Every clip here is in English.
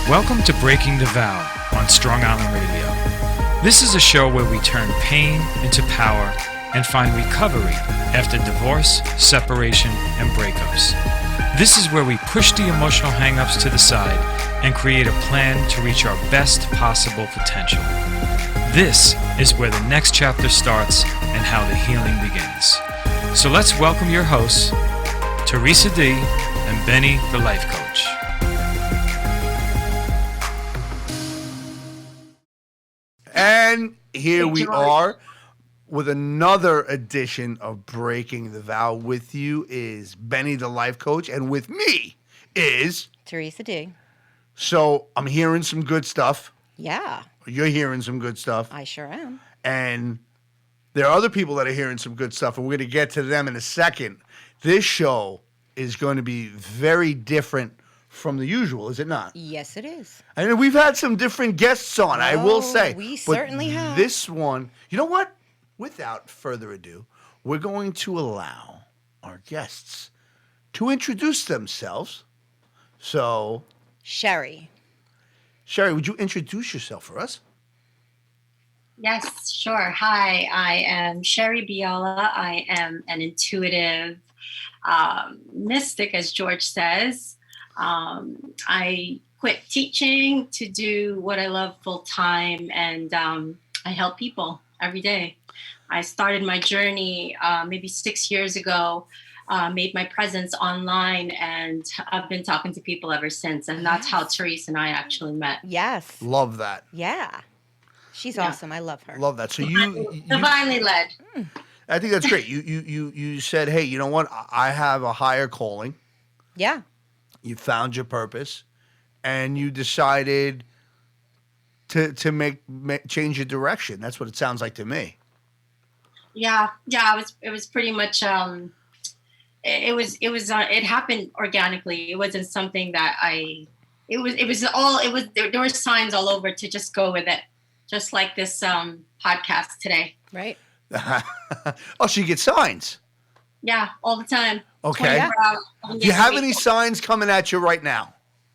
Welcome to Breaking the Vow on Strong Island Radio. This is a show where we turn pain into power and find recovery after divorce, separation, and breakups. This is where we push the emotional hang-ups to the side and create a plan to reach our best possible potential. This is where the next chapter starts and how the healing begins. So let's welcome your hosts, Theresa D. and Benny, the life coach. And here we are with another edition of Breaking the Vow. With you is Benny, the life coach, and with me is Theresa D. So I'm hearing some good stuff. Yeah. You're hearing some good stuff. I sure am. And there are other people that are hearing some good stuff, and we're going to get to them in a second. This show is going to be very different from the usual, is it not? Yes, it is. I mean, we've had some different guests on, I will say. We but certainly have. This one, you know what? Without further ado, we're going to allow our guests to introduce themselves. So, Sheri, would you introduce yourself for us? Yes, sure. Hi, I am Sheri Biola. I am an intuitive mystic, as George says. I quit teaching to do what I love full time, and I help people every day. I started my journey maybe 6 years ago, made my presence online, and I've been talking to people ever since. And that's how Theresa and I actually met. yes. Love that. Yeah. She's Yeah. awesome. I love her. Love that. So you Divinely led. I think that's great. You said, hey, you know what? I have a higher calling. Yeah. You found your purpose, and you decided to change your direction. That's what it sounds like to me. Yeah. It was pretty much. It happened organically. It wasn't something that There were signs all over to just go with it, just like this podcast today. Right. Oh, so you get signs. Yeah, all the time. Okay. 24 hours, 7 Do you days a have week. any signs coming at you right now?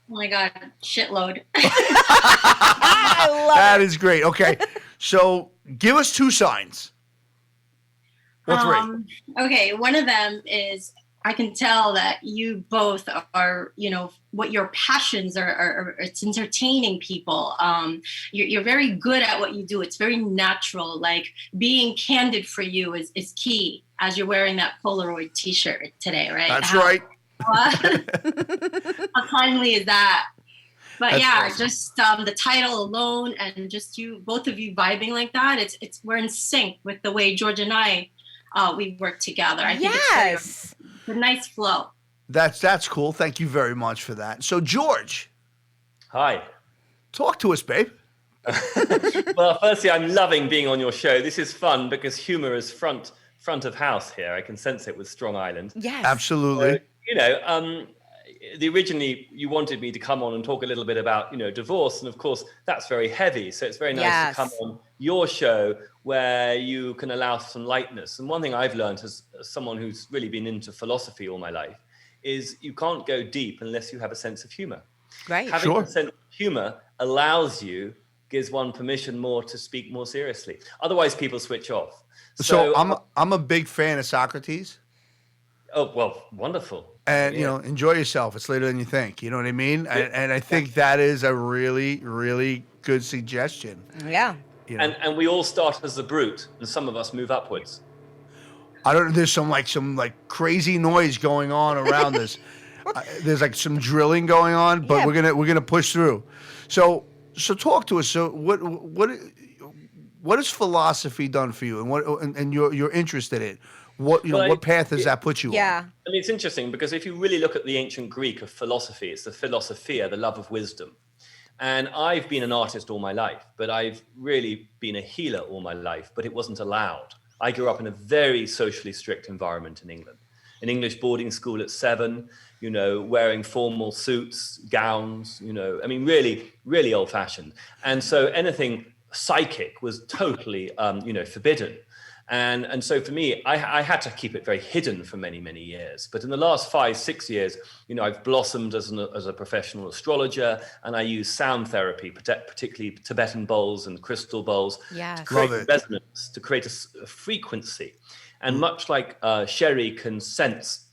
Oh my God, shitload. I love That it. is great. Okay. So give us two signs. Or three. Okay, one of them is I can tell that you both are, what your passions are it's entertaining people. You're very good at what you do. It's very natural. Like being candid for you is key, as you're wearing that Polaroid t-shirt today, right? That's right. How timely is that? But That's yeah, awesome. just the title alone and just both of you vibing like that. It's we're in sync with the way George and I we work together. I think Yes. it's a nice flow. That's cool. Thank you very much for that. So George, Hi. talk to us, babe. Well, firstly, I'm loving being on your show. This is fun because humor is front of house here. I can sense it with Strong Island. Yes. Absolutely. Originally you wanted me to come on and talk a little bit about, divorce. And of course, that's very heavy. So it's very nice Yes. to come on your show where you can allow some lightness. And one thing I've learned as someone who's really been into philosophy all my life is you can't go deep unless you have a sense of humor. Right. Having Sure. a sense of humor gives one permission more to speak more seriously. Otherwise, people switch off. So I'm a big fan of Socrates. Oh, well, wonderful. And, Yeah. enjoy yourself. It's later than you think. You know what I mean? And I think that is a really, really good suggestion. Yeah. You know? And we all start as a brute, and some of us move upwards. I don't know. There's some crazy noise going on around us. There's like some drilling going on, but Yeah. we're gonna push through. So talk to us. So what has philosophy done for you, and you're interested in? What path does that put you on? Yeah. I mean, it's interesting because if you really look at the ancient Greek of philosophy, it's the philosophia, the love of wisdom. And I've been an artist all my life, but I've really been a healer all my life, but it wasn't allowed. I grew up in a very socially strict environment in England. An English boarding school at 7, wearing formal suits, gowns, really, really old fashioned. And so anything psychic was totally, forbidden. And so for me, I had to keep it very hidden for many, many years. But in the last 5-6 years, I've blossomed as a professional astrologer, and I use sound therapy, particularly Tibetan bowls and crystal bowls, Yes. to create Love it. resonance, to create a frequency. And much like Sheri can sense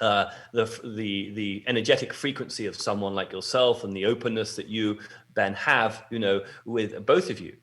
the energetic frequency of someone like yourself and the openness that you, Ben, have, with both of you.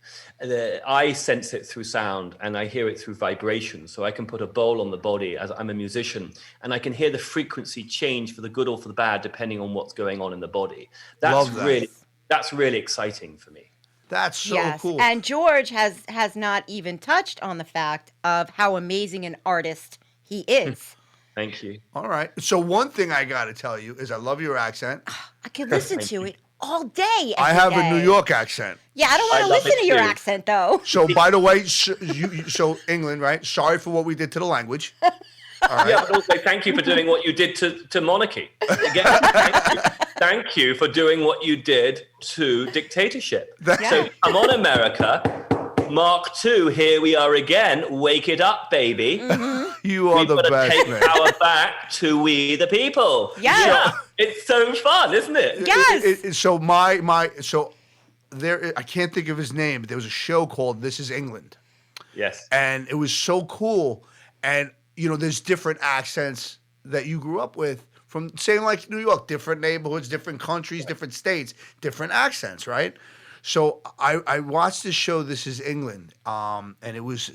I sense it through sound, and I hear it through vibration. So I can put a bowl on the body, as I'm a musician, and I can hear the frequency change for the good or for the bad, depending on what's going on in the body. Love that. That's really exciting for me. That's so cool. And George has not even touched on the fact of how amazing an artist he is. Thank you. All right. So one thing I got to tell you is I love your accent. I could listen to it all day. I every have a day. New York accent. Yeah, I don't I want to love listen it to your too. accent though. So by the way, so England, right? Sorry for what we did to the language. All right. Yeah, but also thank you for doing what you did to monarchy. Again, thank you for doing what you did to dictatorship. So come on, America. Mark II, here we are again. Wake it up, baby. You are We've the got to best, take man. power back to we the people. Yeah. It's so fun, isn't it? Yes. So so there, I can't think of his name, but there was a show called This Is England, Yes. and it was so cool. And there's different accents that you grew up with from, say, like New York, different neighborhoods, different countries, different states, different accents, right? So I watched this show, This Is England, and it was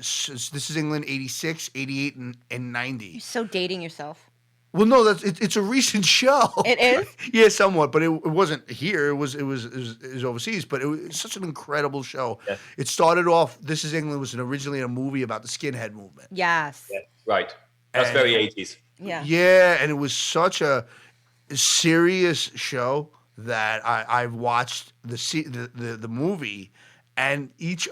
This Is England 86, 88, and 90. You're so dating yourself. Well, no, it's a recent show. It is? Yeah, somewhat, but it wasn't here. It was overseas, but it was such an incredible show. Yeah. It started off. This Is England was originally a movie about the skinhead movement. Yes. Yeah, right. That's And- very 80s. Yeah. Yeah, and it was such a serious show that I've watched the movie, and each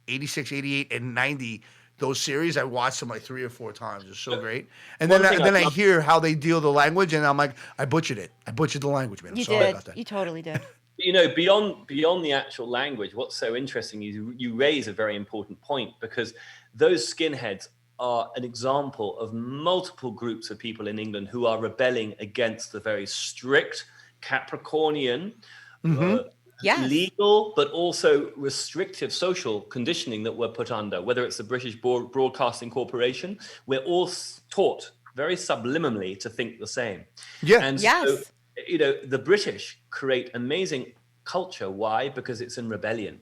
86, 88, and 90. Those series, I watched them like 3 or 4 times. It's so great. And One then thing I hear how they deal the language, and I'm like, I butchered it. I butchered the language, man. I'm You sorry did. about that. You totally did. Beyond the actual language, what's so interesting is you raise a very important point, because those skinheads are an example of multiple groups of people in England who are rebelling against the very strict Capricornian, Yes. legal, but also restrictive social conditioning that we're put under, whether it's the British Broadcasting Corporation. We're all taught very subliminally to think the same. Yeah. And Yes. so, the British create amazing culture. Why? Because it's in rebellion.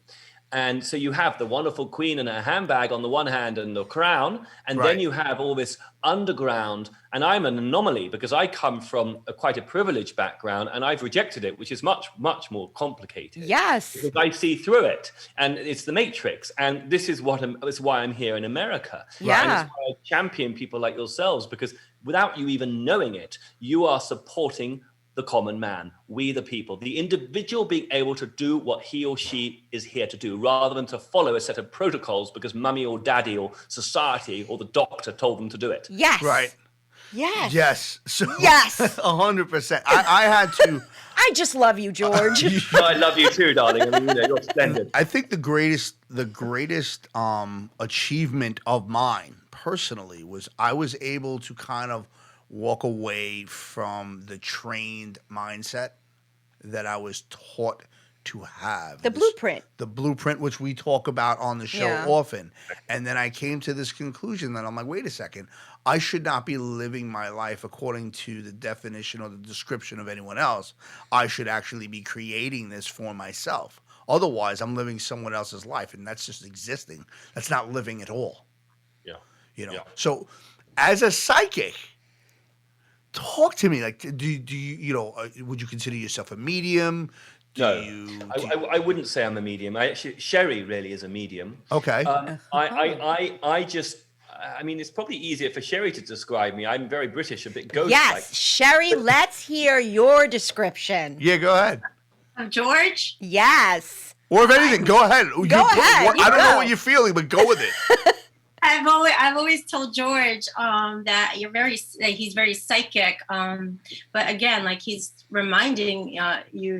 And so you have the wonderful queen and her handbag on the one hand and the crown, and Right. then you have all this underground. And I'm an anomaly because I come from quite a privileged background, and I've rejected it, which is much, much more complicated. Yes. Because I see through it, and it's the matrix. And this is why I'm here in America. Yeah. And it's why I champion people like yourselves, because without you even knowing it, you are supporting the common man, we the people, the individual being able to do what he or she is here to do, rather than to follow a set of protocols because mummy or daddy or society or the doctor told them to do it. Yes. Right. Yes. Yes. So, Yes. 100%. I had to. I just love you, George. No, I love you too, darling. I mean, you're splendid. I think the greatest achievement of mine personally was I was able to kind of walk away from the trained mindset that I was taught to have. The blueprint. The blueprint, which we talk about on the show Yeah. often. And then I came to this conclusion that I'm like, wait a second, I should not be living my life according to the definition or the description of anyone else. I should actually be creating this for myself. Otherwise, I'm living someone else's life, and that's just existing. That's not living at all. Yeah. Yeah. Yeah. So as a psychic, talk to me. Like, do you would you consider yourself a medium? I wouldn't say I'm a medium. Sheri really is a medium. Okay. I mean, it's probably easier for Sheri to describe me. I'm very British, a bit ghost-like. Yes. Sherry, let's hear your description. Yeah, go ahead. George? Yes. Or if anything, go ahead. Go ahead. I don't know go. what you're feeling, but go with it. I've always told George that he's very psychic. But again, like he's reminding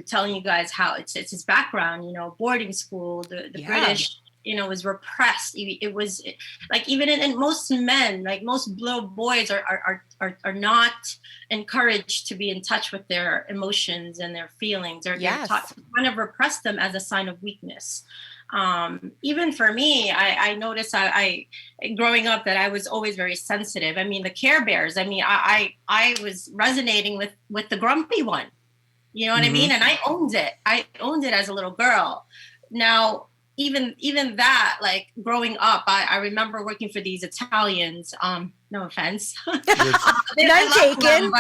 telling you guys how it's his background. Boarding school, the Yeah. British was repressed. It was like, even in most men, like most little boys are not encouraged to be in touch with their emotions and their feelings, or they're taught to kind of repress them as a sign of weakness. Even for me, I noticed I growing up that I was always very sensitive. I mean, the Care Bears, I was resonating with the grumpy one, you know what I mean? And I owned it as a little girl. Now, even that, like growing up, I remember working for these Italians. No offense, none taken.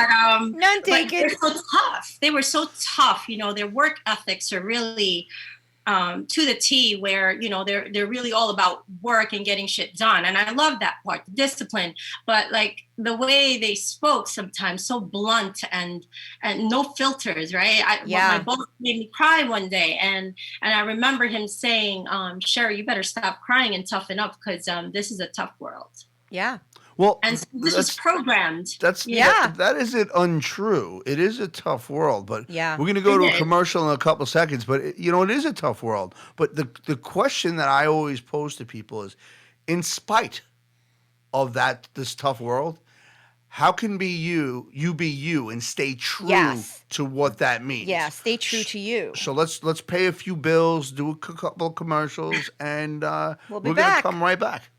None taken. They're so tough. They were so tough. Their work ethics are really to the T, where they're really all about work and getting shit done, and I love that part, the discipline. But like the way they spoke sometimes, so blunt and no filters, right? My boss made me cry one day, and I remember him saying, "Sheri, you better stop crying and toughen up, because this is a tough world." Yeah. Well, and this is programmed. That isn't untrue. It is a tough world, but we're going to go to a commercial in a couple seconds. But it is a tough world. But the question that I always pose to people is, in spite of this tough world, how can you be you and stay true to what that means? Yeah, stay true to you. So let's pay a few bills, do a couple of commercials, and we're going to come right back.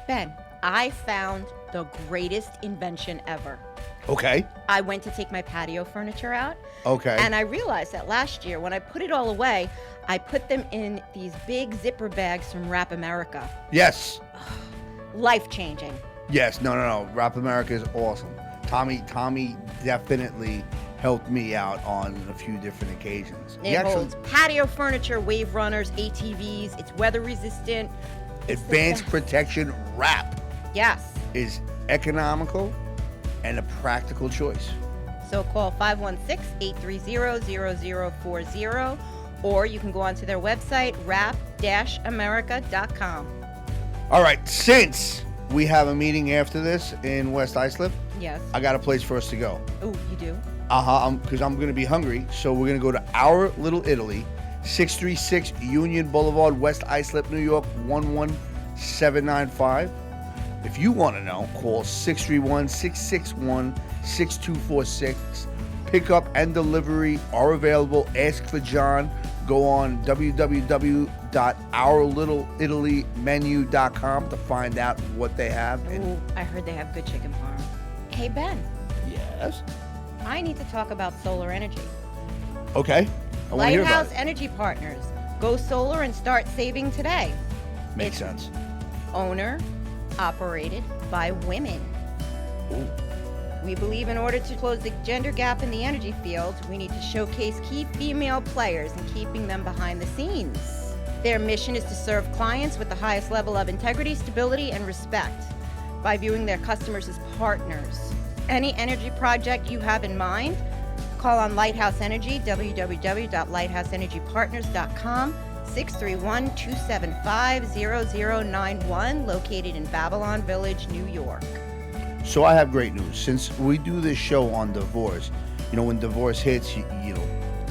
Ben, I found the greatest invention ever. Okay. I went to take my patio furniture out. Okay. And I realized that last year, when I put it all away, I put them in these big zipper bags from Wrap America. Yes. Life-changing. Yes. No. Wrap America is awesome. Tommy definitely helped me out on a few different occasions. It holds patio furniture, wave runners, ATVs. It's weather resistant. Advanced protection wrap. Yes. Is economical and a practical choice. So call 516-830-0040, or you can go onto their website, wrap-america.com. All right, since we have a meeting after this in West Islip, yes, I got a place for us to go. Oh, you do? Because I'm going to be hungry, so we're going to go to Our Little Italy, 636 Union Boulevard, West Islip, New York, 11795. If you want to know, call 631-661-6246. Pickup and delivery are available. Ask for John. Go on www.ourlittleItalymenu.com to find out what they have. Oh, I heard they have good chicken parm. Hey, Ben. Yes? I need to talk about solar energy. Okay. Lighthouse Energy Partners. Go solar and start saving today. Makes sense. Owner, operated by women. Ooh. We believe in order to close the gender gap in the energy field, we need to showcase key female players and keeping them behind the scenes. Their mission is to serve clients with the highest level of integrity, stability, and respect by viewing their customers as partners. Any energy project you have in mind, call on Lighthouse Energy, www.lighthouseenergypartners.com, 631-275-0091, located in Babylon Village, New York. So I have great news. Since we do this show on divorce, when divorce hits,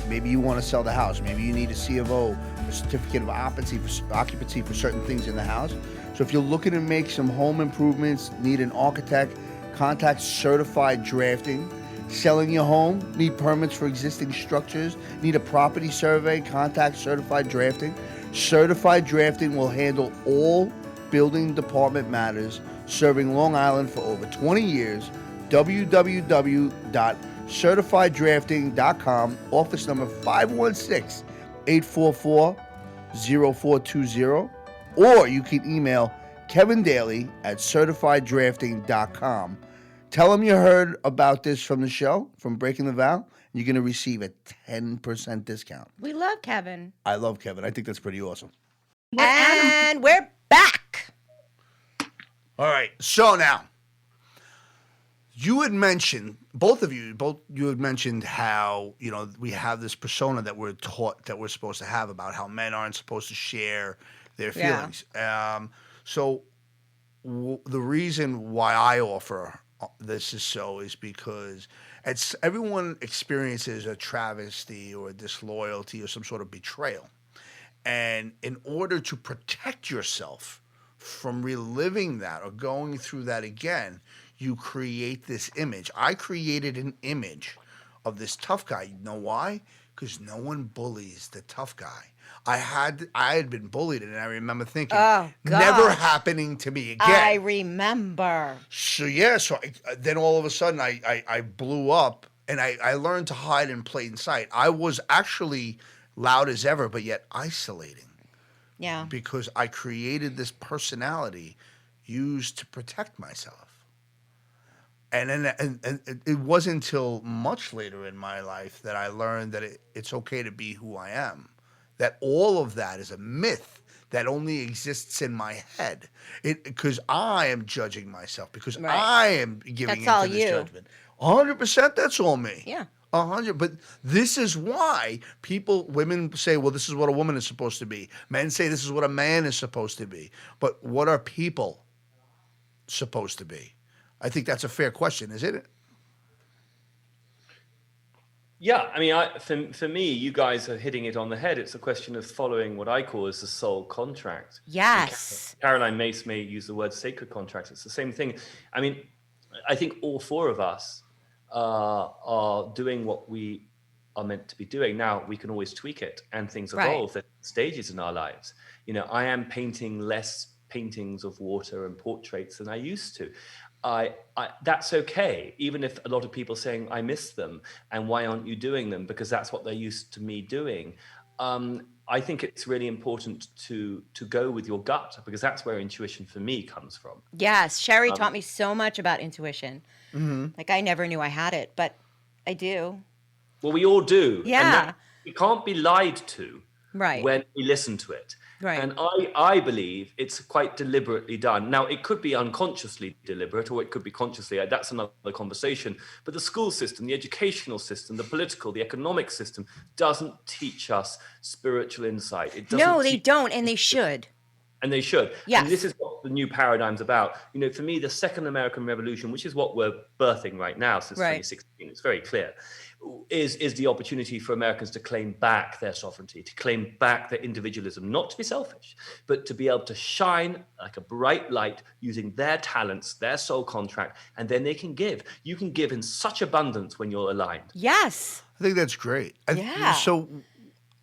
maybe you want to sell the house. Maybe you need a C of O, a certificate of occupancy for certain things in the house. So if you're looking to make some home improvements, need an architect, contact Certified Drafting. Selling your home, need permits for existing structures, need a property survey, contact Certified Drafting. Certified Drafting will handle all building department matters, serving Long Island for over 20 years. www.certifieddrafting.com, office number 516-844-0420, or you can email Kevin Daly at certifieddrafting.com. Tell them you heard about this from the show, from Breaking the Vow. You're going to receive a 10% discount. We love Kevin. I love Kevin. I think that's pretty awesome. And we're back. All right. So now, you had mentioned, both you had mentioned how, we have this persona that we're taught that we're supposed to have about how men aren't supposed to share their feelings. The reason why I offer this is so is because everyone experiences a travesty or a disloyalty or some sort of betrayal. And in order to protect yourself from reliving that or going through that again, you create this image. I created an image of this tough guy. You know why? Because no one bullies the tough guy. I had been bullied, and I remember thinking, Oh, never gosh. happening to me again. I remember. So yeah, then all of a sudden I blew up, and I learned to hide in plain sight. I was actually loud as ever, but yet isolating Yeah. because I created this personality used to protect myself. And then and it wasn't until much later in my life that I learned that it's okay to be who I am. That all of that is a myth that only exists in my head. Because I am judging myself, because Right. I am giving That's all into this you. judgment. 100%, that's all me. Yeah. 100. But this is why women say, well, this is what a woman is supposed to be. Men say this is what a man is supposed to be. But what are people supposed to be? I think that's a fair question, isn't it? Yeah, I mean, for me, you guys are hitting it on the head. It's a question of following what I call as the soul contract. Yes. Caroline Mace may use the word sacred contract. It's the same thing. I mean, I think all four of us are doing what we are meant to be doing. Now, we can always tweak it, and things evolve at stages in our lives. You know, I am painting less paintings of water and portraits than I used to. That's okay, even if a lot of people saying I miss them and why aren't you doing them, because that's what they're used to me doing. I think it's really important to go with your gut, because that's where intuition for me comes from. Yes. Sheri taught me so much about intuition. Mm-hmm. Like, I never knew I had it, but I do. Well, we all do. Yeah. And that, it can't be lied to Right. when we listen to it. Right. And I believe it's quite deliberately done. Now, it could be unconsciously deliberate, or it could be consciously. That's another conversation. But the school system, the educational system, the political, the economic system doesn't teach us spiritual insight. It doesn't. No, they don't, and they should. And they should. Yes. And this is what the new paradigm's about. You know, for me, the Second American Revolution, which is what we're birthing right now since 2016, it's very clear, is the opportunity for Americans to claim back their sovereignty, to claim back their individualism, not to be selfish, but to be able to shine like a bright light using their talents, their soul contract, and then they can give. You can give in such abundance when you're aligned. Yes. I think that's great. Yeah. So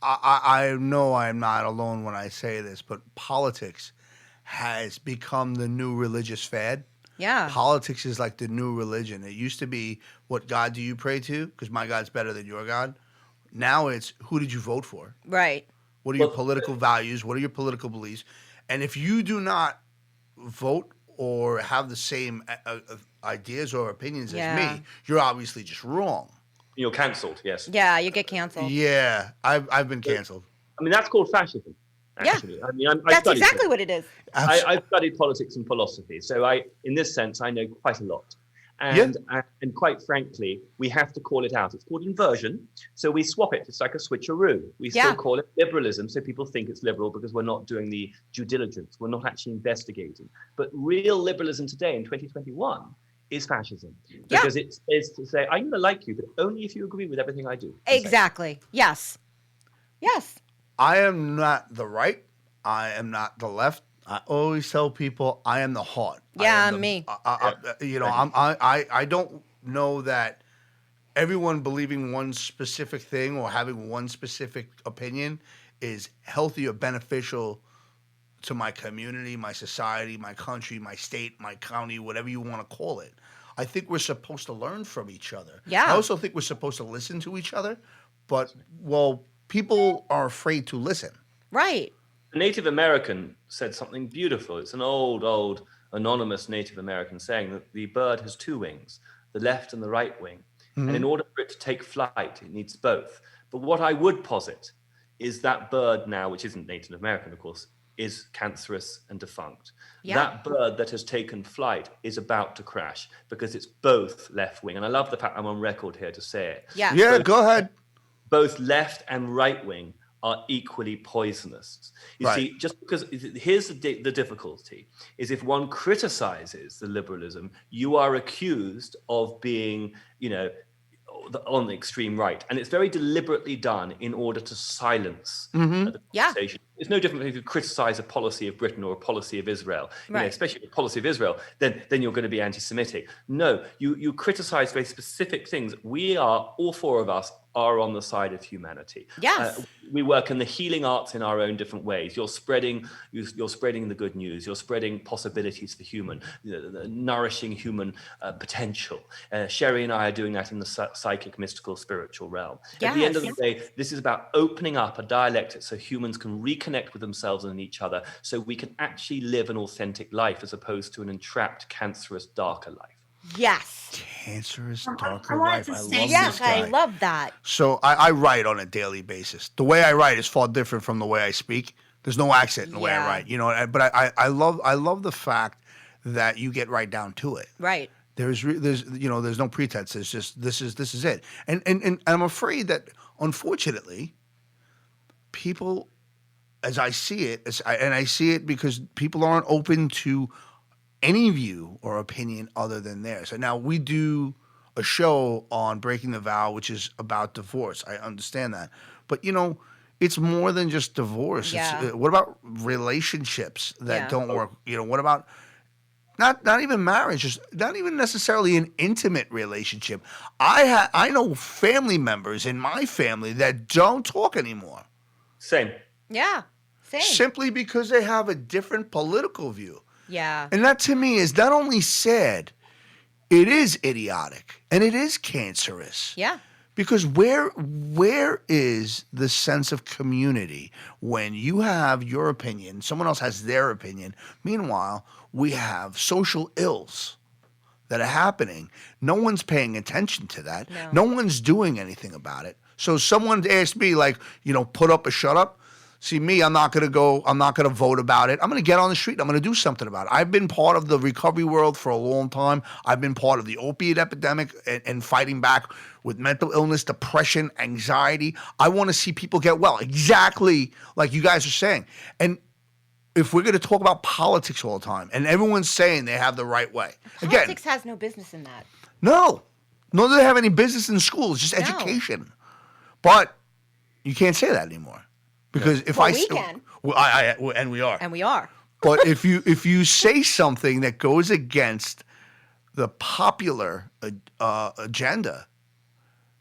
I know I'm not alone when I say this, but politics has become the new religious fad. Yeah. Politics is like the new religion. It used to be, what God do you pray to? Because my God's better than your God. Now it's, who did you vote for? Right. What are your political values? What are your political beliefs? And if you do not vote or have the same ideas or opinions as me, you're obviously just wrong. You're cancelled, yes. Yeah, you get canceled. Yeah, I've been canceled. I mean, that's called fascism, actually. Yeah. I mean, That's exactly what it is. I've studied politics and philosophy, so in this sense, I know quite a lot. And quite frankly, we have to call it out. It's called inversion. So we swap it. It's like a switcheroo. We still call it liberalism, so people think it's liberal because we're not doing the due diligence. We're not actually investigating. But real liberalism today in 2021 is fascism. Because it is to say, I'm going to like you, but only if you agree with everything I do. Exactly. Yes. Yes. I am not the right. I am not the left. I always tell people I am the heart. Yeah, me. I don't know that everyone believing one specific thing or having one specific opinion is healthy or beneficial to my community, my society, my country, my state, my county, whatever you want to call it. I think we're supposed to learn from each other. Yeah. I also think we're supposed to listen to each other, but, people are afraid to listen. Right. A Native American said something beautiful. It's an old anonymous Native American saying that the bird has two wings, the left and the right wing. Mm-hmm. And in order for it to take flight, it needs both. But what I would posit is that bird now, which isn't Native American, of course, is cancerous and defunct. Yeah. That bird that has taken flight is about to crash because it's both left wing. And I love the fact I'm on record here to say it. Yeah. Yeah, go ahead. Both left and right wing are equally poisonous. You Right. see, just because here's the difficulty is if one criticizes the liberalism, you are accused of being, on the extreme right. And it's very deliberately done in order to silence the conversation. It's no different if you criticize a policy of Britain or a policy of Israel, especially the policy of Israel, then you're going to be anti-Semitic. No, you criticize very specific things. All four of us are on the side of humanity. Yes. We work in the healing arts in our own different ways. You're spreading the good news. You're spreading possibilities for the nourishing human potential. Sheri and I are doing that in the psychic, mystical, spiritual realm. At the end of the day, this is about opening up a dialectic so humans can reconnect with themselves and each other, so we can actually live an authentic life as opposed to an entrapped, cancerous, darker life. Yes. Cancerous, darker I wanted life. to I love say- Yes, this guy. I love that. So I write on a daily basis. The way I write is far different from the way I speak. There's no accent in the way I write, but I love the fact that you get right down to it. Right. There's no pretense. It's just this is it. And I'm afraid that unfortunately, people, as I see it, I see it because people aren't open to any view or opinion other than theirs. And now we do a show on Breaking the Vow, which is about divorce. I understand that. But, it's more than just divorce. Yeah. What about relationships that Yeah. don't work? What about not even marriage, just not even necessarily an intimate relationship. I know family members in my family that don't talk anymore. Same. Yeah. Same. Simply because they have a different political view. Yeah. And that to me is not only sad, it is idiotic and it is cancerous. Yeah. Because where is the sense of community when you have your opinion, someone else has their opinion? Meanwhile, we have social ills that are happening. No one's paying attention to that. No one's doing anything about it. So someone asked me, put up or shut up. See, me, I'm not going to vote about it. I'm going to get on the street. I'm going to do something about it. I've been part of the recovery world for a long time. I've been part of the opiate epidemic and fighting back with mental illness, depression, anxiety. I want to see people get well, exactly like you guys are saying. And if we're going to talk about politics all the time, and everyone's saying they have the right way. Politics has no business in that. No. Nor do they have any business in school. It's just education. But you can't say that anymore. Because if we can. And we are. And we are. But if you say something that goes against the popular agenda,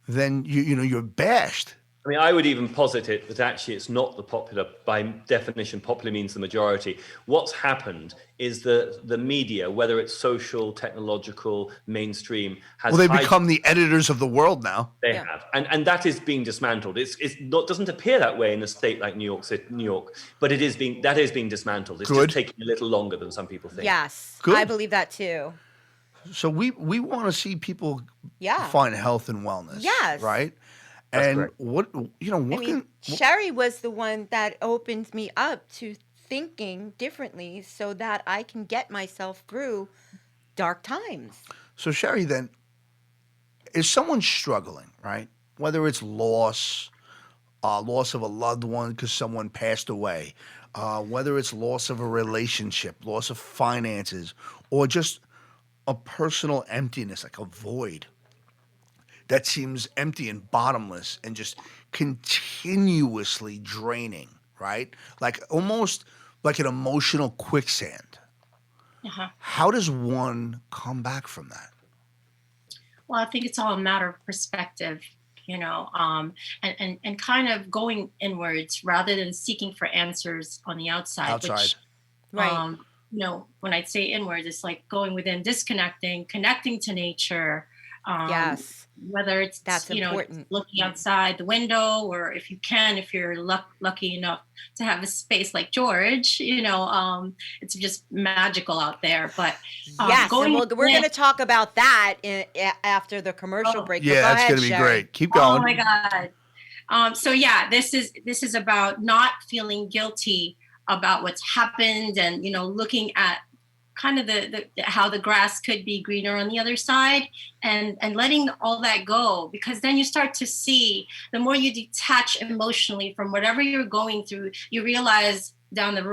then you're bashed. I mean, I would even posit it that actually it's not the popular. By definition, popular means the majority. What's happened is the media, whether it's social, technological, mainstream, has. Well, they become the editors of the world now. They have, and that is being dismantled. It's not, doesn't appear that way in a state like New York, but that is being dismantled. It's just taking a little longer than some people think. Yes, Good. I believe that too. So we want to see people Yeah. find health and wellness. Yes. Right. That's And correct. what Sheri was the one that opened me up to thinking differently so that I can get myself through dark times. So Sheri, then, is someone struggling, right? Whether it's loss of a loved one because someone passed away, whether it's loss of a relationship, loss of finances, or just a personal emptiness, like a void that seems empty and bottomless and just continuously draining, right? Like almost like an emotional quicksand. Uh-huh. How does one come back from that? Well, I think it's all a matter of perspective, and kind of going inwards rather than seeking for answers on the outside. Which, Right. When I say inwards, it's like going within, disconnecting, connecting to nature. Yes. Whether it's That's important. looking outside the window, or if you're lucky enough to have a space like George, it's just magical out there. But Yes, and we're going to talk about that after the commercial break. But Yeah, go that's ahead, going to be Sheri. great. Keep going. Oh my God. So yeah, this is about not feeling guilty about what's happened, and looking at kind of the how the grass could be greener on the other side, and letting all that go, because then you start to see, the more you detach emotionally from whatever you're going through, you realize down the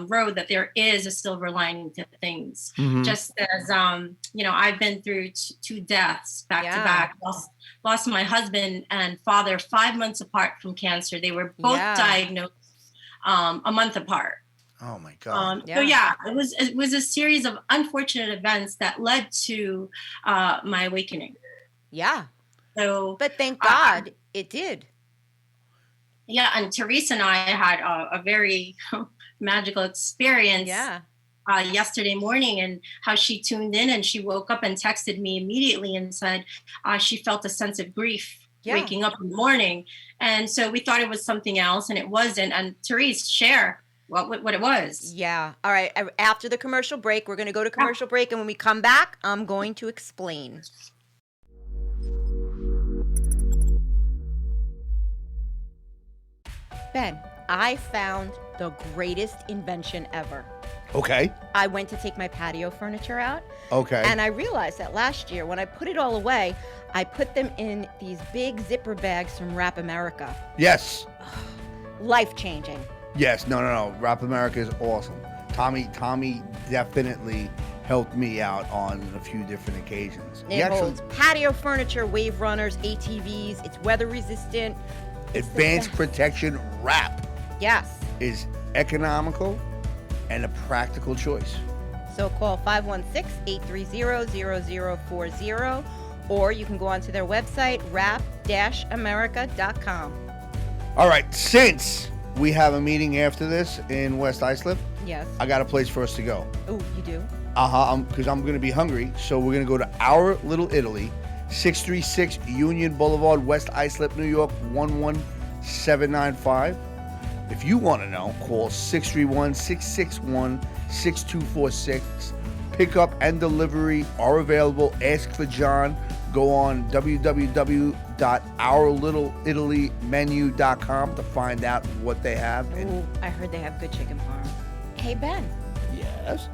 road that there is a silver lining to things. Just as I've been through two deaths back to back. Lost my husband and father 5 months apart from cancer. They were both diagnosed a month apart. Oh my God. So it was a series of unfortunate events that led to my awakening. Yeah. So, but thank God it did. Yeah, and Theresa and I had a very magical experience yesterday morning, and how she tuned in and she woke up and texted me immediately and said she felt a sense of grief waking up in the morning. And so we thought it was something else, and it wasn't. And Theresa, share what it was. Yeah. All right. After the commercial break, we're going to go to commercial break, and when we come back, I'm going to explain. Ben, I found the greatest invention ever. Okay. I went to take my patio furniture out. Okay. And I realized that last year, when I put it all away, I put them in these big zipper bags from Wrap America. Yes. Life-changing. Yes. No. Wrap America is awesome. Tommy definitely helped me out on a few different occasions. It holds patio furniture, wave runners, ATVs. It's weather resistant. Advanced protection wrap. Yes. Is economical and a practical choice. So call 516-830-0040, or you can go onto their website, wrap-america.com. All right, since we have a meeting after this in West Islip, yes, I got a place for us to go. Oh, you do? Because I'm going to be hungry, so we're going to go to Our Little Italy, 636 Union Boulevard, West Islip, New York, 11795. If you want to know, call 631-661-6246. Pickup and delivery are available. Ask for John. Go on www.ourlittleItalymenu.com to find out what they have. Oh, I heard they have good chicken parm. Hey, Ben. Yes?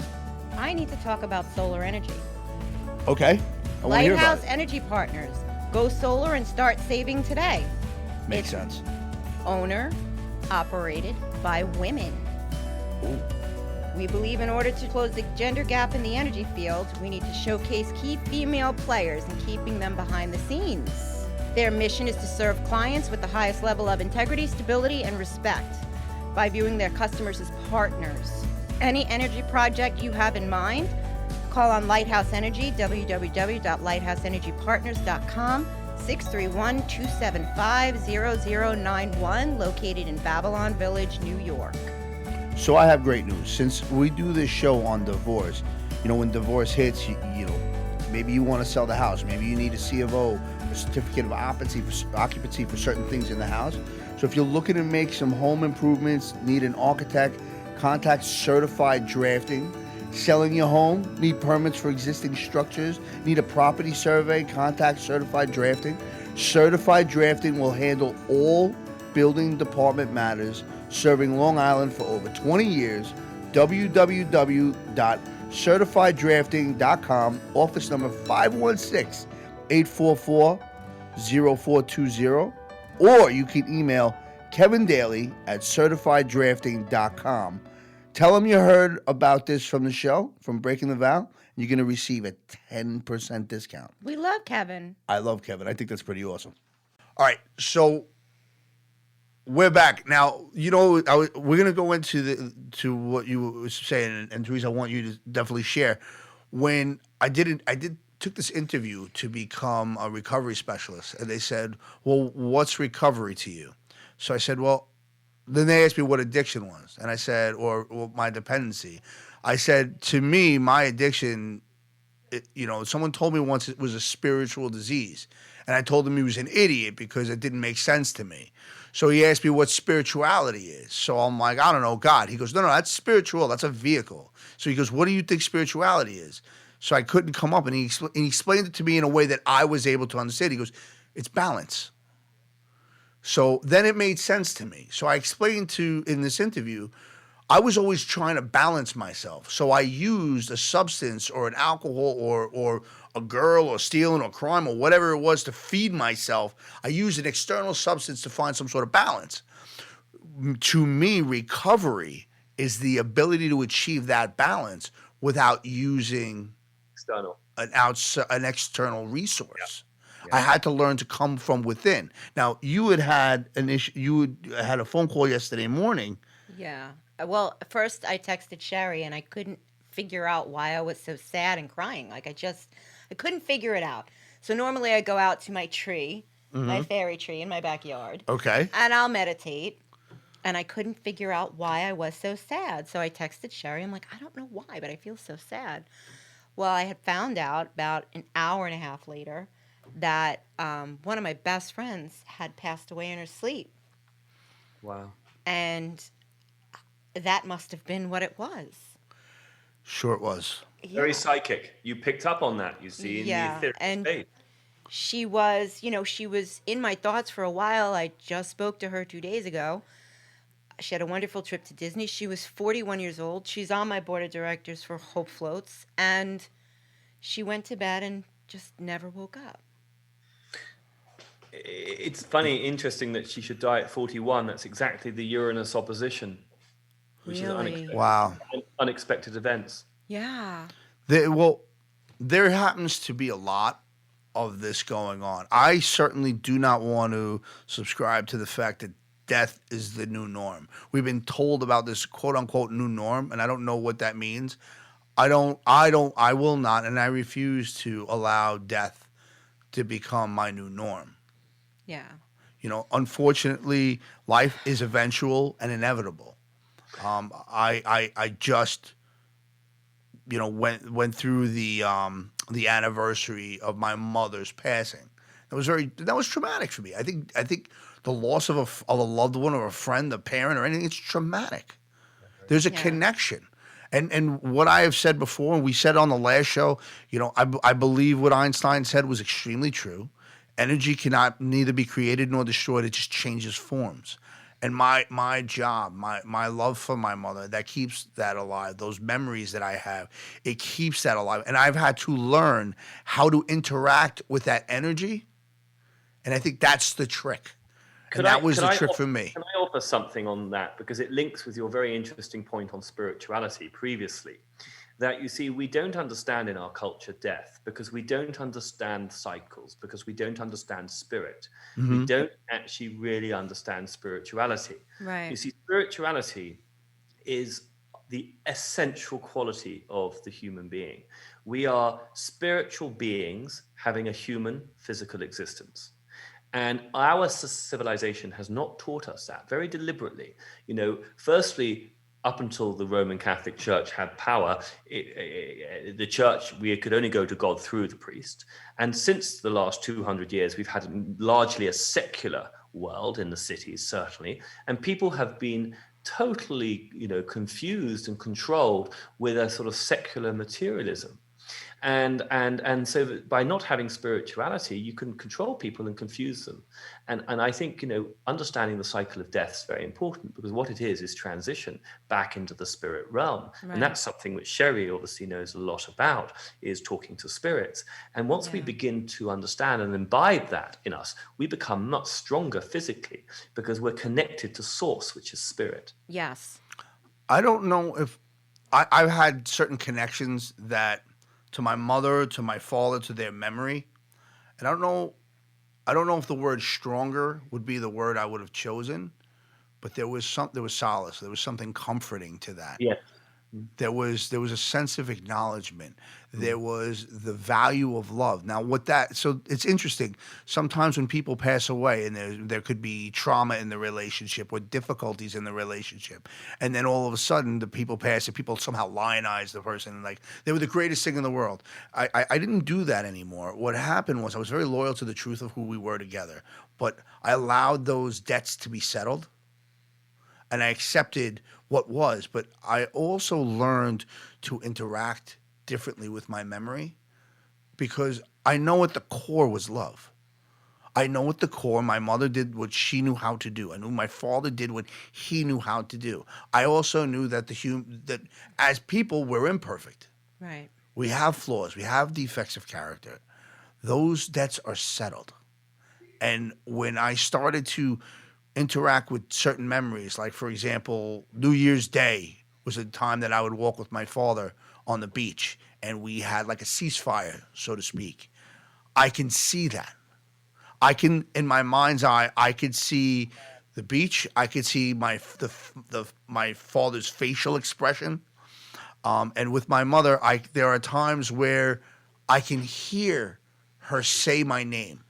I need to talk about solar energy. Okay. I want to hear about Lighthouse it. Energy Partners. Go solar and start saving today. Makes sense. Owner, operated by women. Ooh. We believe in order to close the gender gap in the energy field, we need to showcase key female players and keeping them behind the scenes. Their mission is to serve clients with the highest level of integrity, stability, and respect by viewing their customers as partners. Any energy project you have in mind, call on Lighthouse Energy, www.lighthouseenergypartners.com, 631-275-0091, located in Babylon Village, New York. So I have great news. Since we do this show on divorce, when divorce hits, maybe you want to sell the house. Maybe you need a C of O, a certificate of occupancy for certain things in the house. So if you're looking to make some home improvements, need an architect, contact Certified Drafting. Selling your home, need permits for existing structures, need a property survey, contact Certified Drafting. Certified Drafting will handle all building department matters, serving Long Island for over 20 years. www.certifieddrafting.com, office number 516-844-0420, or you can email Kevin Daly at certifieddrafting.com. Tell them you heard about this from the show, from Breaking the Vow, and you're going to receive a 10% discount. We love Kevin. I love Kevin. I think that's pretty awesome. All right, so we're back now. We're going to go into what you were saying, and Theresa, I want you to definitely share. When I took this interview to become a recovery specialist, and they said, "Well, what's recovery to you?" So I said, "Well." Then they asked me what addiction was, and I said, or my dependency. I said, to me, my addiction, someone told me once it was a spiritual disease, and I told him he was an idiot because it didn't make sense to me. So he asked me what spirituality is. So I'm like, I don't know, God. He goes, no, that's spiritual. That's a vehicle. So he goes, what do you think spirituality is? So I couldn't come up, and he explained it to me in a way that I was able to understand. He goes, it's balance. So then it made sense to me. So I explained in this interview, I was always trying to balance myself. So I used a substance or an alcohol or a girl or stealing or crime or whatever it was to feed myself. I used an external substance to find some sort of balance. To me, recovery is the ability to achieve that balance without using External. an external resource. Yeah. I had to learn to come from within. Now, you had an issue. You had a phone call yesterday morning. Yeah. Well, first I texted Sherry and I couldn't figure out why I was so sad and crying. Like I couldn't figure it out. So normally I go out to my tree, my fairy tree in my backyard, Okay. and I'll meditate. And I couldn't figure out why I was so sad. So I texted Sherry. I'm like, I don't know why, but I feel so sad. Well, I had found out about an hour and a half later that one of my best friends had passed away in her sleep. Wow. And that must have been what it was. Sure, it was. Very Yeah. psychic. You picked up on that, you see, in Yeah, the ethereal and state. she was, she was in my thoughts for a while. I just spoke to her 2 days ago. She had a wonderful trip to Disney. She was 41 years old. She's on my board of directors for Hope Floats. And she went to bed and just never woke up. It's funny, interesting that she should die at 41. That's exactly the Uranus opposition, which Really? is Wow. unexpected events. Yeah. There happens to be a lot of this going on. I certainly do not want to subscribe to the fact that death is the new norm. We've been told about this quote unquote new norm, and I don't know what that means. I will not, and I refuse to allow death to become my new norm. Yeah. Unfortunately, life is eventual and inevitable. I just, went through the anniversary of my mother's passing. That was traumatic for me. I think the loss of a loved one or a friend, a parent, or anything, it's traumatic. There's a connection. And what I have said before, and we said on the last show, I believe what Einstein said was extremely true. Energy cannot neither be created nor destroyed. It just changes forms. And my job, my love for my mother, that keeps that alive. Those memories that I have, it keeps that alive. And I've had to learn how to interact with that energy. And I think that's the trick. That was the trick for me. Can I offer something on that? Because it links with your very interesting point on spirituality previously. That, you see, we don't understand in our culture death because we don't understand cycles, because we don't understand spirit. Mm-hmm. We don't actually really understand spirituality. Right. You see, spirituality is the essential quality of the human being. We are spiritual beings having a human physical existence. And our civilization has not taught us that very deliberately. Firstly, up until the Roman Catholic Church had power, the church, we could only go to God through the priest. And since the last 200 years, we've had largely a secular world in the cities, certainly. And people have been totally, confused and controlled with a sort of secular materialism. And so that by not having spirituality, you can control people and confuse them. And I think, understanding the cycle of death is very important, because what it is transition back into the spirit realm. Right. And that's something which Sheri obviously knows a lot about, is talking to spirits. And once we begin to understand and imbibe that in us, we become much stronger physically, because we're connected to source, which is spirit. Yes. I don't know if I've had certain connections that to my mother, to my father, to their memory. And I don't know if the word stronger would be the word I would have chosen, but there was solace. There was something comforting to that. Yeah. There was a sense of acknowledgement. There was the value of love. Now, so it's interesting. Sometimes when people pass away, and there could be trauma in the relationship or difficulties in the relationship, and then all of a sudden the people pass and people somehow lionize the person, and like they were the greatest thing in the world. I didn't do that anymore. What happened was I was very loyal to the truth of who we were together, but I allowed those debts to be settled. And I accepted what was, but I also learned to interact differently with my memory, because I know at the core was love. I know at the core, my mother did what she knew how to do. I knew my father did what he knew how to do. I also knew that that as people, we're imperfect. Right. We have flaws. We have defects of character. Those debts are settled. And when I started to interact with certain memories, like, for example, New Year's Day was a time that I would walk with my father on the beach, and we had like a ceasefire, so to speak. I can see that. I can, in my mind's eye, I could see the beach. I could see my father's facial expression. And with my mother, there are times where I can hear her say my name.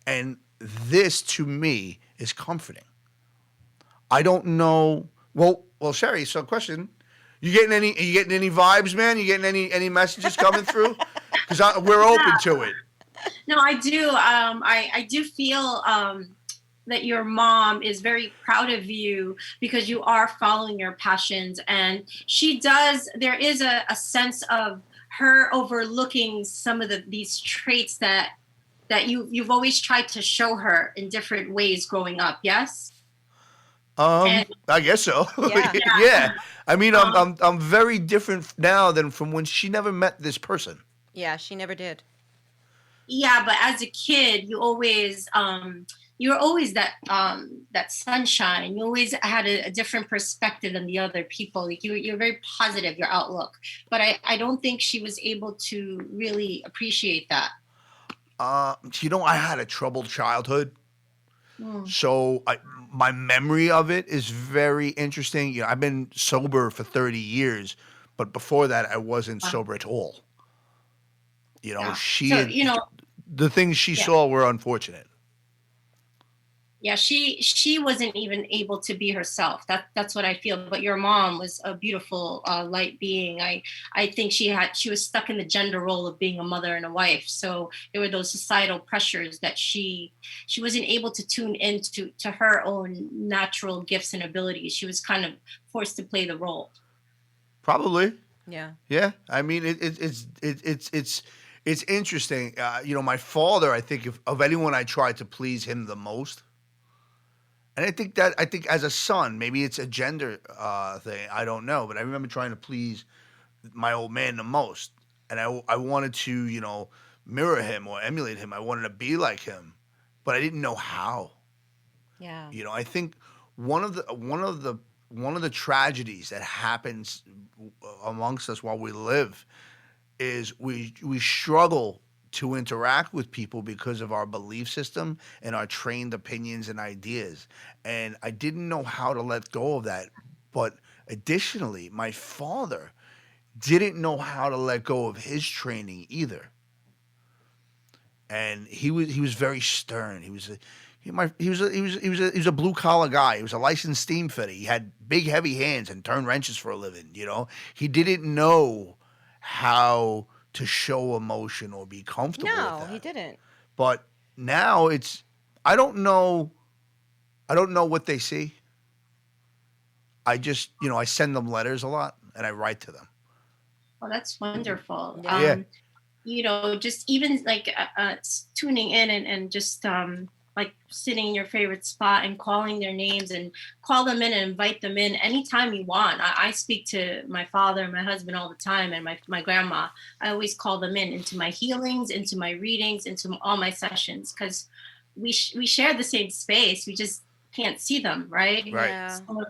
And this, to me, is comforting. I don't know. Well, Sheri. So, question: you getting any? Are you getting any vibes, man? You getting any messages coming through? Because we're open to it. No, I do. I do feel that your mom is very proud of you because you are following your passions, and she does. There is a sense of her overlooking some of these traits that you've always tried to show her in different ways growing up. Yes. I guess so. Yeah. Yeah. I mean, I'm very different now than from when she never met this person. Yeah, she never did. Yeah, but as a kid, you were always that sunshine. You always had a different perspective than the other people. Like you're very positive, your outlook. But I don't think she was able to really appreciate that. I had a troubled childhood. Mm. So my memory of it is very interesting. You know, I've been sober for 30 years, but before that, I wasn't sober at all. You know, Yeah. the things she saw were unfortunate. Yeah, she wasn't even able to be herself. That's what I feel. But your mom was a beautiful light being. I think she was stuck in the gender role of being a mother and a wife. So there were those societal pressures that she wasn't able to tune into her own natural gifts and abilities. She was kind of forced to play the role. Probably. Yeah. Yeah. I mean, it's interesting. My father, I think of anyone I tried to please him the most. And I think as a son, maybe it's a gender thing. I don't know, but I remember trying to please my old man the most, and I wanted to mirror him or emulate him. I wanted to be like him, but I didn't know how. Yeah. I think one of the tragedies that happens amongst us while we live is we struggle to interact with people because of our belief system and our trained opinions and ideas. And I didn't know how to let go of that. But additionally, my father didn't know how to let go of his training either. And he was very stern. He was a blue collar guy. He was a licensed steam fitter. He had big heavy hands and turned wrenches for a living. He didn't know how to show emotion or be comfortable with that. No, he didn't. But now I don't know what they see. I just, I send them letters a lot and I write to them. Well, that's wonderful. Yeah. Just even like tuning in and just like sitting in your favorite spot and calling their names and call them in and invite them in anytime you want. I speak to my father and my husband all the time, and my grandma. I always call them into my healings, into my readings, into all my sessions, because we share the same space. We just can't see them, right? Right. Yeah. So,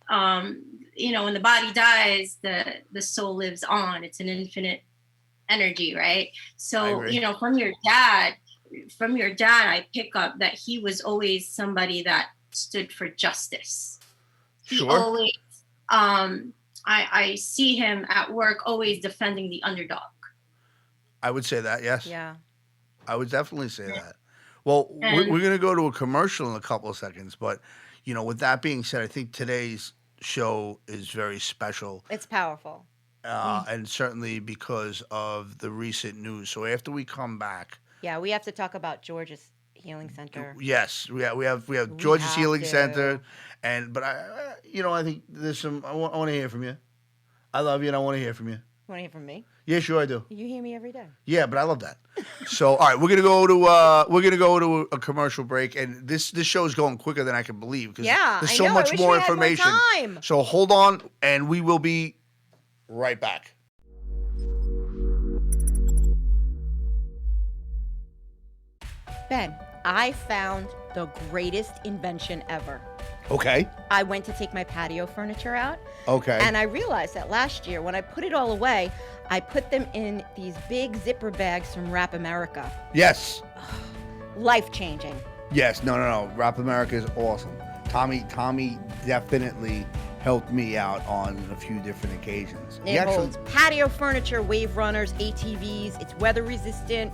when the body dies, the soul lives on. It's an infinite energy, right? So, from your dad, I pick up that he was always somebody that stood for justice. He Sure. always, I see him at work always defending the underdog. I would say that, yes. Yeah. I would definitely say that. Well, we're going to go to a commercial in a couple of seconds, but with that being said, I think today's show is very special. It's powerful. And certainly because of the recent news. So after we come back, Yeah, we have to talk about George's Healing Center. yes, we have George's have Healing to. Center, but I think there's some. I want to hear from you. I love you, and I want to hear from you. Want to hear from me? Yeah, sure I do. You hear me every day. Yeah, but I love that. So, all right, we're gonna go to a commercial break, and this show is going quicker than I can believe because Yeah, there's I so know. I much wish more we had more information. time. So hold on, and we will be right back. Ben, I found the greatest invention ever. Okay. I went to take my patio furniture out, Okay. and I realized that last year when I put it all away, I put them in these big zipper bags from Wrap America. Yes. Life-changing. Yes. No. Rap America is awesome. Tommy definitely helped me out on a few different occasions. He It actually holds patio furniture, wave runners, ATVs. It's weather resistant.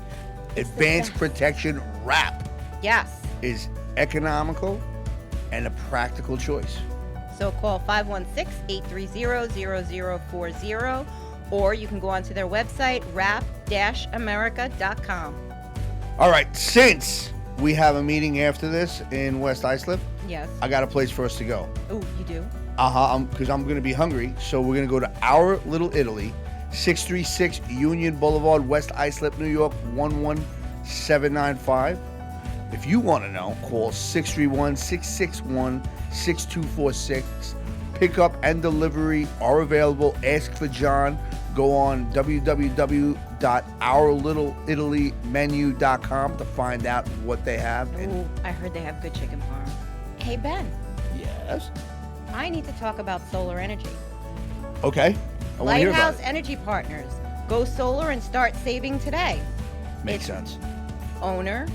It's the advanced best. protection wrap Yes. is economical and a practical choice. So call 516-830-0040, or you can go onto their website, wrap-america.com. All right, since we have a meeting after this in West Islip, Yes. I got a place for us to go. Oh, you do? Because I'm going to be hungry, so we're going to go to Our Little Italy, 636 Union Boulevard, West Islip, New York, 11795. If you want to know, call 631-661-6246. Pickup and delivery are available. Ask for John. Go on www.ourlittleItalymenu.com to find out what they have. Oh, I heard they have good chicken parm. Hey, Ben, Yes. I need to talk about solar energy. Okay. I want to hear about Lighthouse it. Energy Partners. Go solar and start saving today. Makes sense. Owner,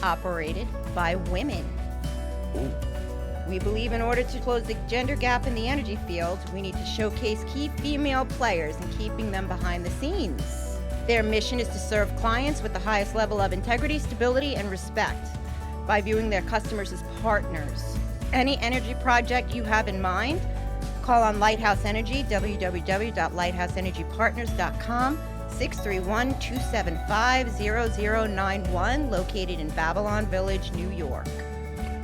operated by women. Ooh. We believe in order to close the gender gap in the energy field, we need to showcase key female players and keeping them behind the scenes. Their mission is to serve clients with the highest level of integrity, stability, and respect by viewing their customers as partners. Any energy project you have in mind, call on Lighthouse Energy, www.lighthouseenergypartners.com, 631-275-0091, located in Babylon Village, New York.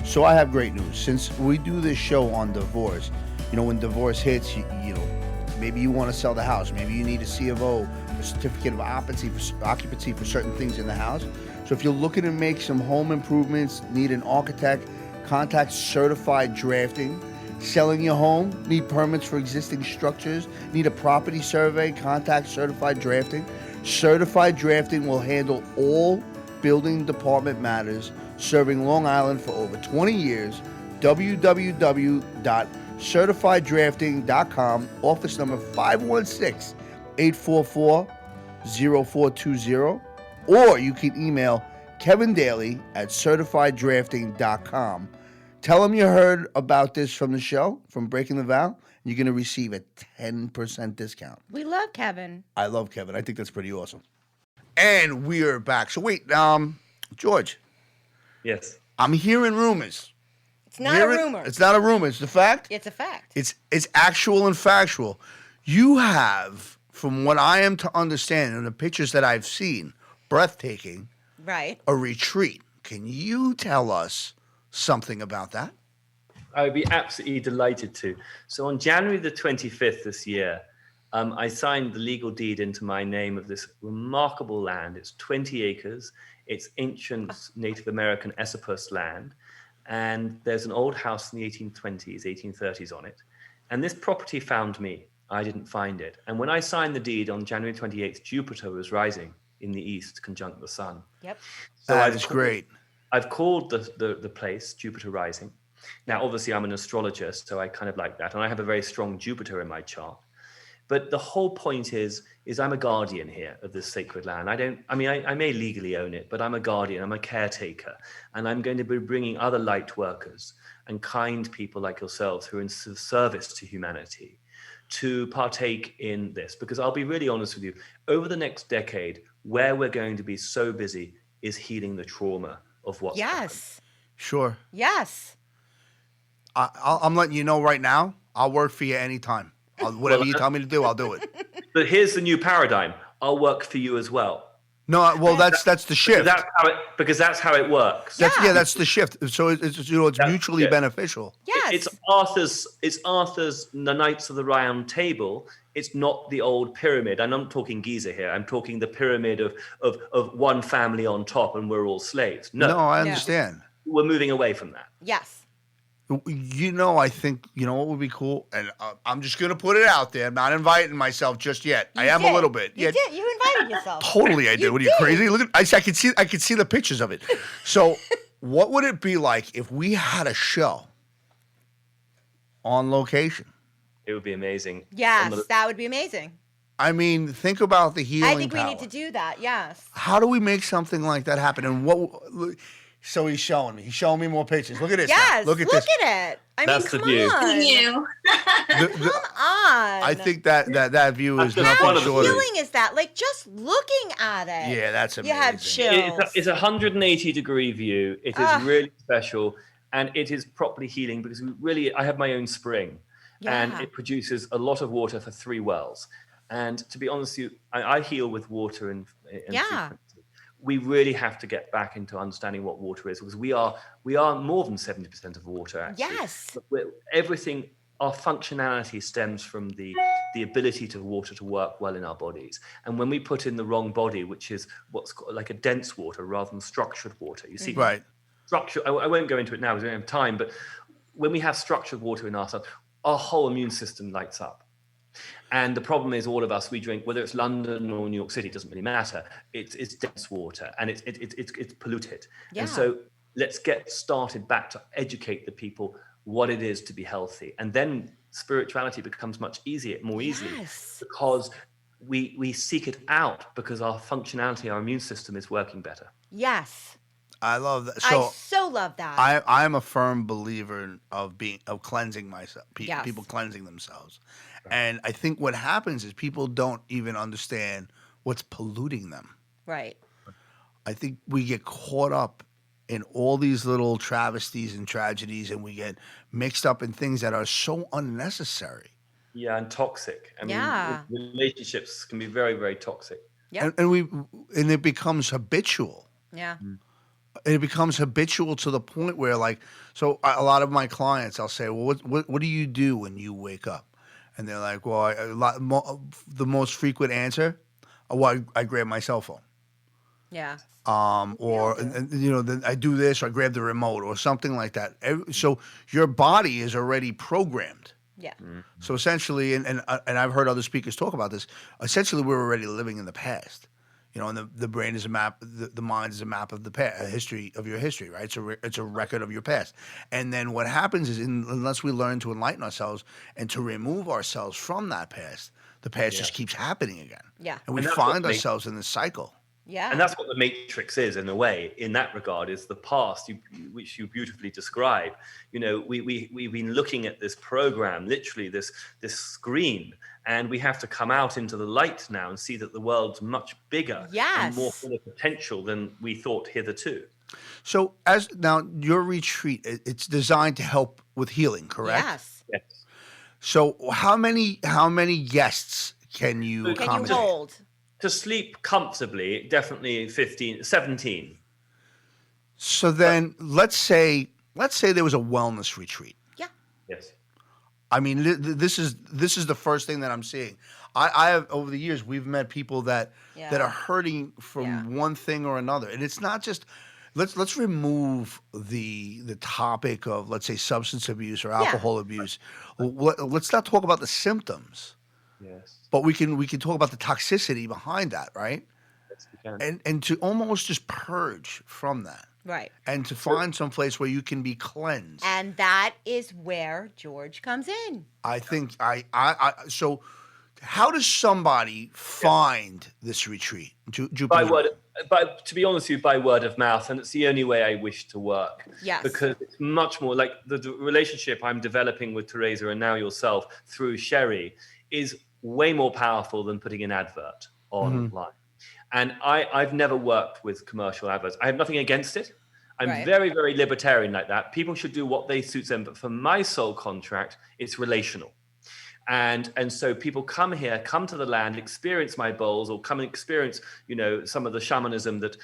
So I have great news. Since we do this show on divorce, when divorce hits, you know, maybe you want to sell the house. Maybe you need a C of O, a certificate of occupancy for certain things in the house. So if you're looking to make some home improvements, need an architect, contact Certified Drafting. Selling your home, need permits for existing structures, need a property survey, contact Certified Drafting. Certified Drafting will handle all building department matters, serving Long Island for over 20 years. www.certifieddrafting.com, office number 516-844-0420, or you can email Kevin Daly at certifieddrafting.com. Tell them you heard about this from the show, from Breaking the Vow. You're going to receive a 10% discount. We love Kevin. I love Kevin. I think that's pretty awesome. And we are back. So wait, George, Yes. I'm hearing rumors. It's not a rumor. It's not a rumor. It's the fact. It's a fact. It's actual and factual. You have, from what I am to understand, in the pictures that I've seen, breathtaking, Right. a retreat. Can you tell us something about that? I would be absolutely delighted to. So on January the 25th this year, I signed the legal deed into my name of this remarkable land. It's 20 acres. It's ancient Native American Esopus land. And there's an old house in the 1820s, 1830s on it. And this property found me. I didn't find it. And when I signed the deed on January 28th, Jupiter was rising in the east, conjunct the sun. Yep. So That is great. I've called the place Jupiter Rising. Now, obviously, I'm an astrologer, so I kind of like that. And I have a very strong Jupiter in my chart. But the whole point is I'm a guardian here of this sacred land. I may legally own it, but I'm a guardian, I'm a caretaker. And I'm going to be bringing other light workers and kind people like yourselves who are in service to humanity to partake in this. Because I'll be really honest with you, over the next decade, where we're going to be so busy is healing the trauma of what's happened. Yes. Sure. Yes. I'm letting you know right now, I'll work for you anytime. Whatever you tell me to do, I'll do it. But here's the new paradigm. I'll work for you as well. No, well, that's the shift. Because that's how it works. That's the shift. So it's mutually beneficial. Yes. It's Arthur's The Knights of the Round Table It's not the old pyramid. I'm not talking Giza here. I'm talking the pyramid of one family on top and we're all slaves. No, I No. understand. We're moving away from that. Yes. I think, what would be cool? And I'm just going to put it out there. I'm not inviting myself just yet. I am a little bit. You did. You invited yourself. Totally I did. What are you, crazy? Look at, I could see the pictures of it. So what would it be like if we had a show on location? It would be amazing. Yes, that would be amazing. I mean, think about the healing I think we power. need to do that. Yes. How do we make something like that happen? And so he's showing me. He's showing me more pictures. Look at this. Yes. Now. Look at this. Look at it. I That's mean, the come view. on. You. Come on. I think that view is That's nothing one of the short of. healing is that? Like just looking at it. Yeah, that's amazing. You have chills. It's a 180-degree view. It is really special, and it is properly healing because I have my own spring, and it produces a lot of water for 3 wells. And to be honest with you, I heal with water and frequency. We really have to get back into understanding what water is, because we are more than 70% of water, actually. Yes. Everything, our functionality stems from the ability to water to work well in our bodies. And when we put in the wrong body, which is what's called like a dense water rather than structured water, you see, Right. structure. I won't go into it now because we don't have time. But when we have structured water in ourselves, our whole immune system lights up. And the problem is, all of us, we drink, whether it's London or New York City, it doesn't really matter. It's dense water and it's polluted. Yeah. And so let's get started back to educate the people what it is to be healthy. And then spirituality becomes much more easily, because we seek it out because our functionality, our immune system is working better. Yes. I love that. I so love that. I'm a firm believer of cleansing myself. People cleansing themselves. And I think what happens is people don't even understand what's polluting them. Right. I think we get caught up in all these little travesties and tragedies, and we get mixed up in things that are so unnecessary. Yeah, and toxic. I mean, relationships can be very, very toxic. Yeah. And it becomes habitual. Yeah. It becomes habitual to the point where, so a lot of my clients, I'll say, well, what do you do when you wake up? And they're like, well, the most frequent answer, I grab my cell phone. Yeah. Then I do this, or I grab the remote, or something like that. So your body is already programmed. Yeah. So essentially, and I've heard other speakers talk about this. Essentially, we're already living in the past. And the brain is a map. The mind is a map of the past, a history of your history, right? It's a record of your past. And then what happens is, unless we learn to enlighten ourselves and to remove ourselves from that past, the past just keeps happening again. Yeah. And we find ourselves in this cycle. Yeah. And that's what the Matrix is, in a way. In that regard, is the past, which you beautifully describe. We've been looking at this program, literally this screen, and we have to come out into the light now and see that the world's much bigger and more full of potential than we thought hitherto. So now your retreat, it's designed to help with healing, correct? Yes. Yes. So how many guests can you accommodate? Can you hold? To sleep comfortably, definitely 17. So then let's say there was a wellness retreat. Yeah. Yes. I mean, this is the first thing that I'm seeing. I have, over the years, we've met people that are hurting from one thing or another, and it's not just. Let's remove the topic of, let's say, substance abuse or alcohol abuse. Let's not talk about the symptoms. Yes. But we can talk about the toxicity behind that, right? Yes, we can. And to almost just purge from that. Right. And to find some place where you can be cleansed. And that is where George comes in. I think so how does somebody find this retreat? To be honest with you, by word of mouth, and it's the only way I wish to work. Yes. Because it's much more like the relationship I'm developing with Theresa and now yourself through Sheri is way more powerful than putting an advert online. And I've never worked with commercial adverts. I have nothing against it. I'm very, very libertarian like that. People should do what they suits them. But for my soul contract, it's relational. And so people come here, come to the land, experience my bowls, or come and experience, some of the shamanism that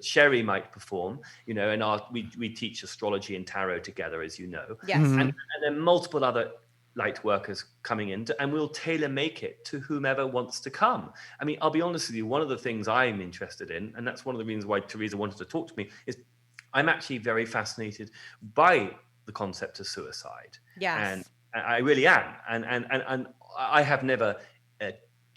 Sheri might perform, and we teach astrology and tarot together, as you know. Yes. And then multiple other light workers coming in, and we'll tailor make it to whomever wants to come. I mean, I'll be honest with you, one of the things I'm interested in, and that's one of the reasons why Theresa wanted to talk to me, is I'm actually very fascinated by the concept of suicide. Yes. And I really am. And I have never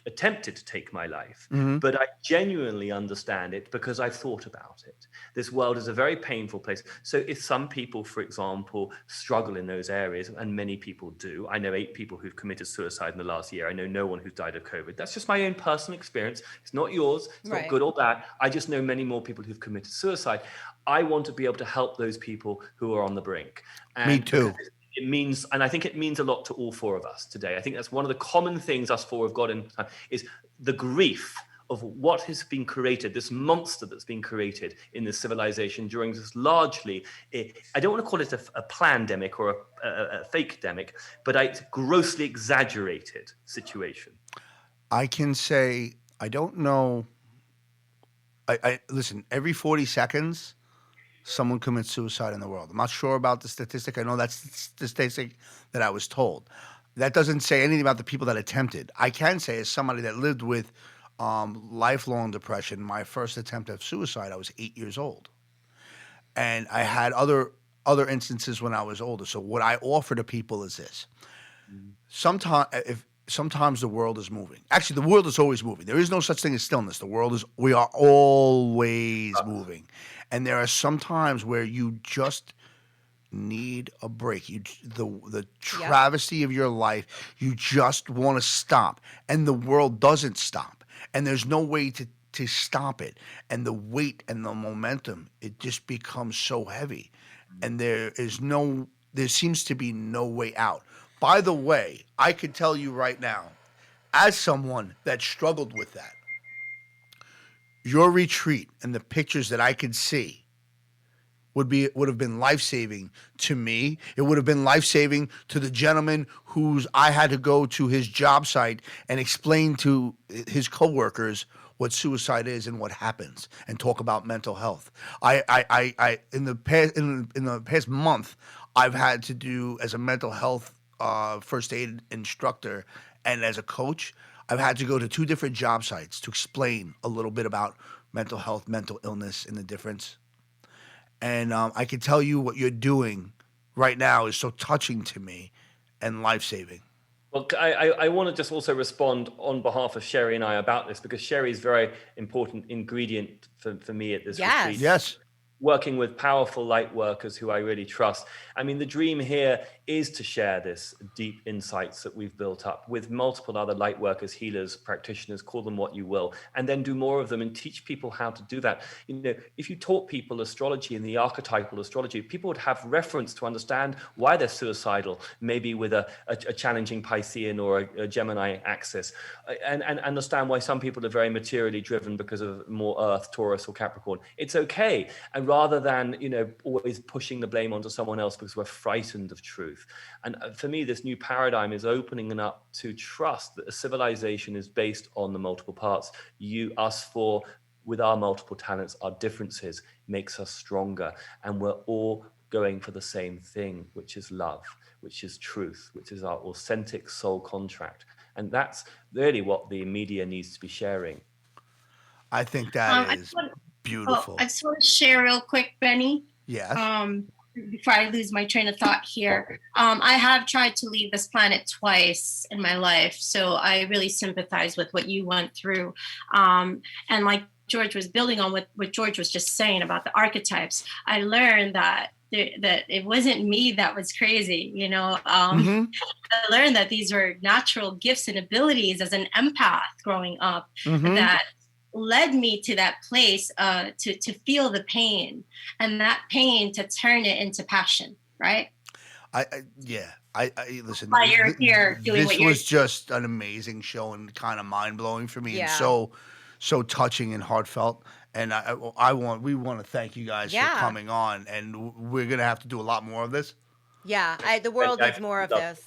attempted to take my life, but I genuinely understand it because I've thought about it. This world is a very painful place. So if some people, for example, struggle in those areas, and many people do, I know 8 people who've committed suicide in the last year. I know no one who's died of COVID. That's just my own personal experience. It's not yours. It's not good or bad. I just know many more people who've committed suicide. I want to be able to help those people who are on the brink. And me too. It means, and I think it means a lot to all 4 of us today. I think that's one of the common things us 4 have got in time, is the grief of what has been created, this monster that's been created in this civilization during this largely, I don't want to call it a pandemic or a fake-demic, but a grossly exaggerated situation. I can say, I don't know. I listen, every 40 seconds, someone commits suicide in the world. I'm not sure about the statistic. I know that's the statistic that I was told. That doesn't say anything about the people that attempted. I can say, as somebody that lived with lifelong depression, my first attempt at suicide, I was 8 years old. And I had other instances when I was older. So what I offer to people is this. Sometimes the world is moving. Actually, the world is always moving. There is no such thing as stillness. We are always moving. And there are some times where you just need a break. The travesty of your life, you just want to stop. And the world doesn't stop. And there's no way to stop it. And the weight and the momentum, it just becomes so heavy. And there seems to be no way out. By the way, I could tell you right now, as someone that struggled with that, your retreat and the pictures that I could see would have been life-saving to me. It would have been life-saving to the gentleman I had to go to his job site and explain to his coworkers what suicide is and what happens, and talk about mental health. I in the past month, I've had to do, as a mental health first aid instructor and as a coach, I've had to go to 2 different job sites to explain a little bit about mental health, mental illness, and the difference. And I can tell you what you're doing right now is so touching to me and life-saving. Well, I want to just also respond on behalf of Sheri and I about this, because Sheri is a very important ingredient for me at this retreat. Yes. Working with powerful light workers who I really trust. I mean, the dream here is to share this deep insights that we've built up with multiple other light workers, healers, practitioners, call them what you will, and then do more of them and teach people how to do that. You know, if you taught people astrology and the archetypal astrology, people would have reference to understand why they're suicidal, maybe with a challenging Piscean or a Gemini axis, and understand why some people are very materially driven because of more Earth, Taurus, or Capricorn. It's okay. And rather than, always pushing the blame onto someone else because we're frightened of truth. And for me, this new paradigm is opening up to trust that a civilization is based on the multiple parts. With our multiple talents, our differences makes us stronger. And we're all going for the same thing, which is love, which is truth, which is our authentic soul contract. And that's really what the media needs to be sharing. I think that is beautiful. I just want to share real quick, Benny. Yes. Before I lose my train of thought here. I have tried to leave this planet twice in my life, so I really sympathize with what you went through. And like George was building on what George was just saying about the archetypes, I learned that it wasn't me that was crazy, I learned that these were natural gifts and abilities as an empath growing up that led me to that place to feel the pain, and that pain to turn it into passion, right? I listen. While you're here doing this was just an amazing show and kind of mind blowing for me, and so touching and heartfelt. And we want to thank you guys for coming on, and we're gonna have to do a lot more of this. Yeah, the world needs more of this.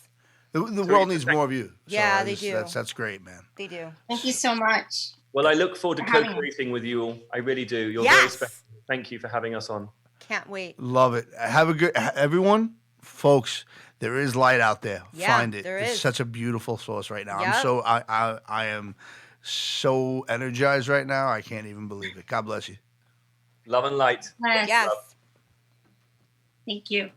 The world needs more of you. Yeah, they do. That's great, man. They do. Thank you so much. Well, I look forward to co-creating with you all. I really do. You're very special. Thank you for having us on. Can't wait. Love it. Have a good, everyone. folks, there is light out there. Yeah, Find it. there It's is. such a beautiful source right now. Yep. I'm so I am so energized right now. I can't even believe it. God bless you. Love and light. Yes. Yes. Thank you.